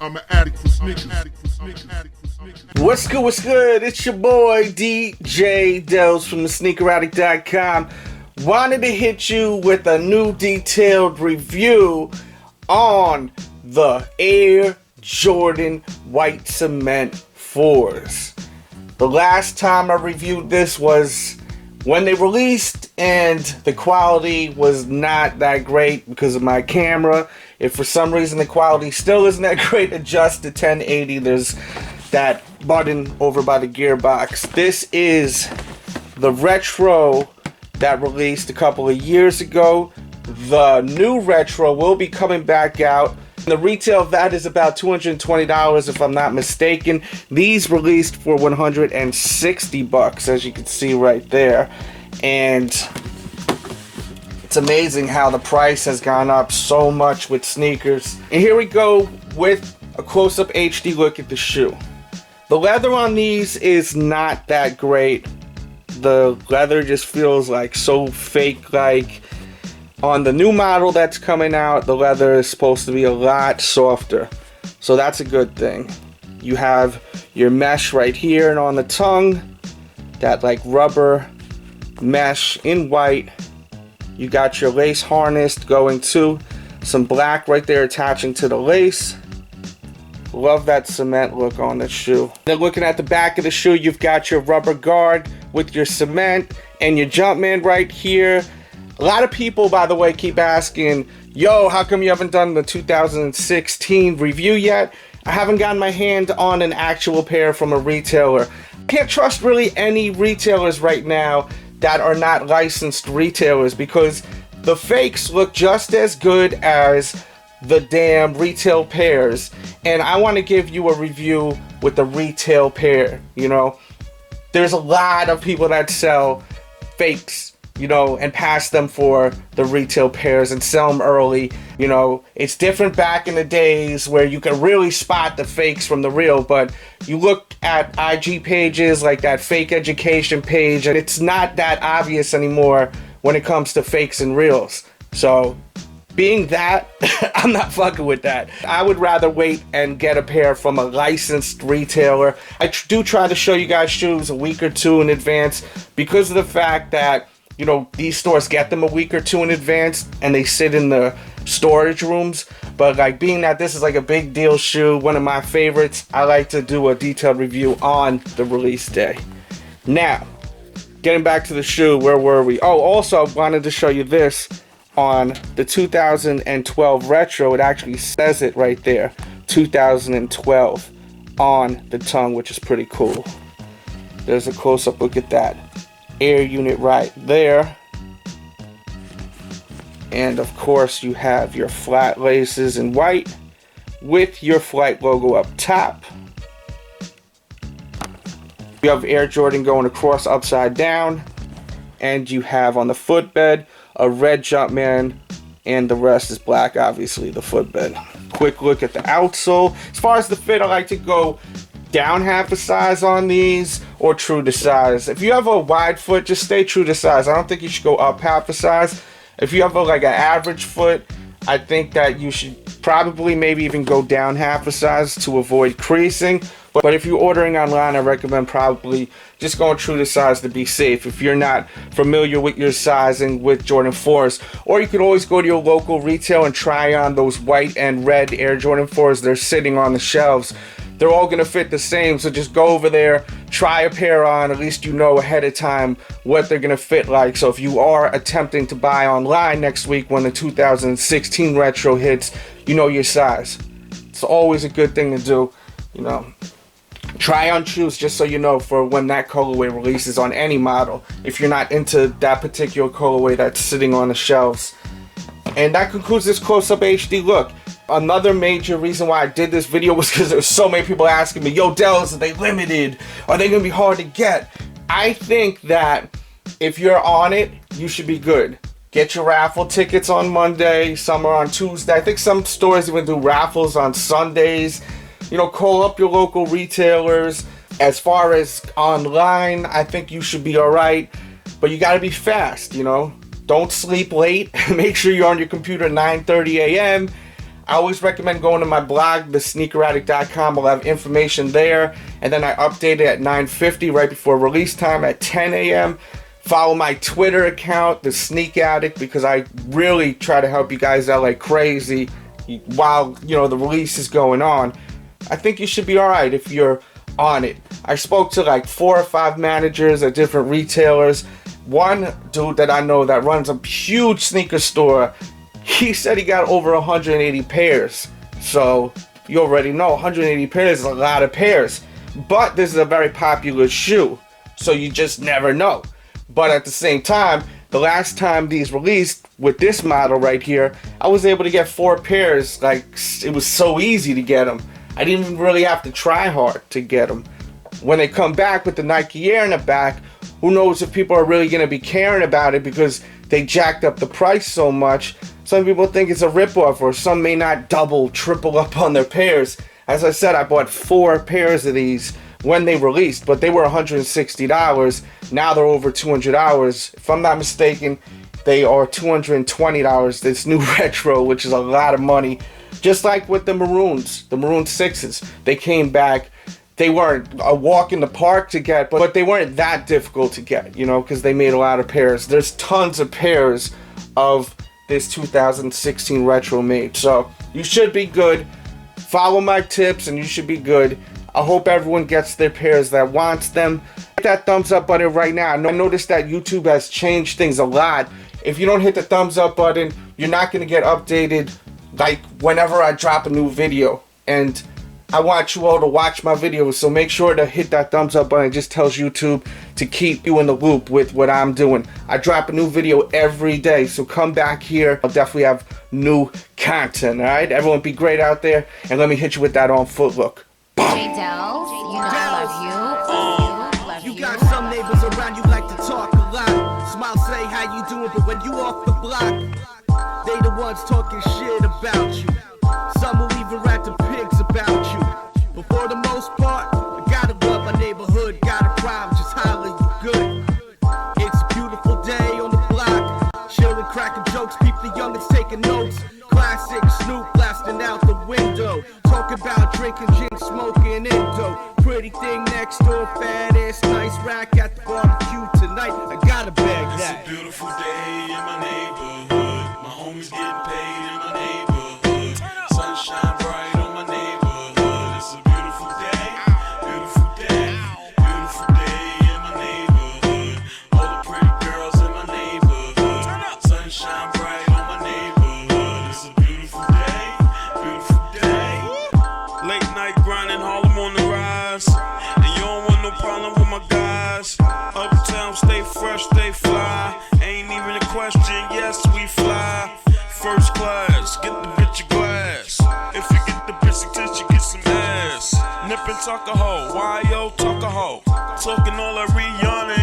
I'm an addict for sneakers. What's good, what's good? It's your boy DJ Dells from thesneakeraddict.com. Wanted to hit you with a new detailed review on the Air Jordan White Cement 4s. The last time I reviewed this was when they released, and the quality was not that great because of my camera. If for some reason the quality still isn't that great, adjust to 1080. There's that button over by the gearbox. This is the retro that released a couple of years ago. The new retro will be coming back out. The retail of that is about $220 if I'm not mistaken. These released for $160, as you can see right there. And it's amazing how the price has gone up so much with sneakers. And here we go with a close-up HD look at the shoe. The leather on these is not that great. The leather just feels like so fake-like. On the new model that's coming out, the leather is supposed to be a lot softer. So that's a good thing. You have your mesh right here and on the tongue. That like rubber mesh in white. You got your lace harness going too. Some black right there attaching to the lace. Love that cement look on the shoe. Then looking at the back of the shoe, you've got your rubber guard with your cement and your Jumpman right here. A lot of people, by the way, keep asking, yo, how come you haven't done the 2016 review yet? I haven't gotten my hand on an actual pair from a retailer. I can't trust really any retailers right now that are not licensed retailers, because the fakes look just as good as the damn retail pairs. And I want to give you a review with the retail pair, you know. There's a lot of people that sell fakes, you know, and pass them for the retail pairs and sell them early. You know, it's different back in the days where you could really spot the fakes from the real, but you look at IG pages like that Fake Education page, and it's not that obvious anymore when it comes to fakes and reals. So being that, I'm not fucking with that. I would rather wait and get a pair from a licensed retailer. I do try to show you guys shoes a week or two in advance because of the fact that, you know, these stores get them a week or two in advance and they sit in the storage rooms. But like, being that this is like a big deal shoe, one of my favorites, I like to do a detailed review on the release day. Now, getting back to the shoe, where were we? Oh, also I wanted to show you this on the 2012 retro. It actually says it right there, 2012 on the tongue, which is pretty cool. There's a close-up look at that air unit right there. And of course you have your flat laces in white with your Flight logo up top. You have Air Jordan going across upside down, and you have on the footbed a red Jumpman, and the rest is black, obviously, the footbed. Quick look at the outsole. As far as the fit, I like to go down half a size on these or true to size. If you have a wide foot, just stay true to size. I don't think you should go up half a size. If you have like an average foot, I think that you should probably maybe even go down half a size to avoid creasing. But if you're ordering online, I recommend probably just going true to size to be safe if you're not familiar with your sizing with Jordan 4s. Or you could always go to your local retail and try on those white and red Air Jordan 4s. They're sitting on the shelves. They're all going to fit the same, so just go over there, try a pair on. At least you know ahead of time what they're going to fit like. So if you are attempting to buy online next week when the 2016 retro hits, you know your size. It's always a good thing to do, you know. Try on shoes just so you know for when that colorway releases on any model, if you're not into that particular colorway that's sitting on the shelves. And that concludes this close-up HD look. Another major reason why I did this video was because there were so many people asking me, yo, Dells, are they limited? Are they gonna be hard to get? I think that if you're on it, you should be good. Get your raffle tickets on Monday, some are on Tuesday. I think some stores even do raffles on Sundays. You know, call up your local retailers. As far as online, I think you should be alright, but you gotta be fast, you know. Don't sleep late. Make sure you're on your computer at 9:30 a.m. I always recommend going to my blog, thesneakeraddict.com. I'll have information there, and then I update it at 9:50 right before release time at 10 a.m. Follow my Twitter account, The Sneak Addict, because I really try to help you guys out like crazy while, you know, the release is going on. I think you should be alright if you're on it. I spoke to like 4 or 5 managers at different retailers. One dude that I know that runs a huge sneaker store, he said he got over 180 pairs. So you already know 180 pairs is a lot of pairs. But this is a very popular shoe, so you just never know. But at the same time, the last time these released with this model right here, I was able to get 4 pairs. Like, it was so easy to get them. I didn't even really have to try hard to get them. When they come back with the Nike Air in the back, who knows if people are really going to be caring about it because they jacked up the price so much. Some people think it's a ripoff, or some may not double, triple up on their pairs. As I said, I bought 4 pairs of these when they released, but they were $160. Now they're over $200. If I'm not mistaken, they are $220. This new retro, which is a lot of money. Just like with the Maroons, the Maroon 6s. They came back. They weren't a walk in the park to get, but they weren't that difficult to get, you know, because they made a lot of pairs. There's tons of pairs of this 2016 retro made. So you should be good. Follow my tips and you should be good. I hope everyone gets their pairs that wants them. Hit that thumbs up button right now. I noticed that YouTube has changed things a lot. If you don't hit the thumbs up button, you're not going to get updated like whenever I drop a new video. And I want you all to watch my videos, so make sure to hit that thumbs up button. It just tells YouTube to keep you in the loop with what I'm doing. I drop a new video every day, so come back here. I'll definitely have new content, alright? Everyone be great out there, and let me hit you with that on foot look. J Dells, you know I love you. You got some neighbors around you like to talk a lot. Smile, say how you doing, but when you off the block, they the ones talking shit about you. Some will even rant to pigs about you. But for the most part, I gotta love my neighborhood. Got a problem, just holler you good. It's a beautiful day on the block. Chillin', cracking jokes, peep the youngins taking notes. Classic Snoop blasting out the window. Talking about drinking gin, smoking Indo. Pretty thing next door, fat ass, nice rack at the barbecue tonight. I gotta bag that. It's a beautiful day in my neighborhood. My homies getting paid in my neighborhood. Sunshine bright on my neighborhood. It's a beautiful day, beautiful day, beautiful day in my neighborhood. All the pretty girls in my neighborhood. Sunshine bright on my neighborhood. It's a beautiful day, beautiful day. Late night grinding, Harlem on the rise. And you don't want no problem with my guys. Uptown, stay fresh, stay fly. Ain't even a question, yes, we fly. First class, get the bitch a glass. If you get the bitch attention, get some ass. Nip and tuck a hoe, why yo, tuck a hoe. Talking all that Rihanna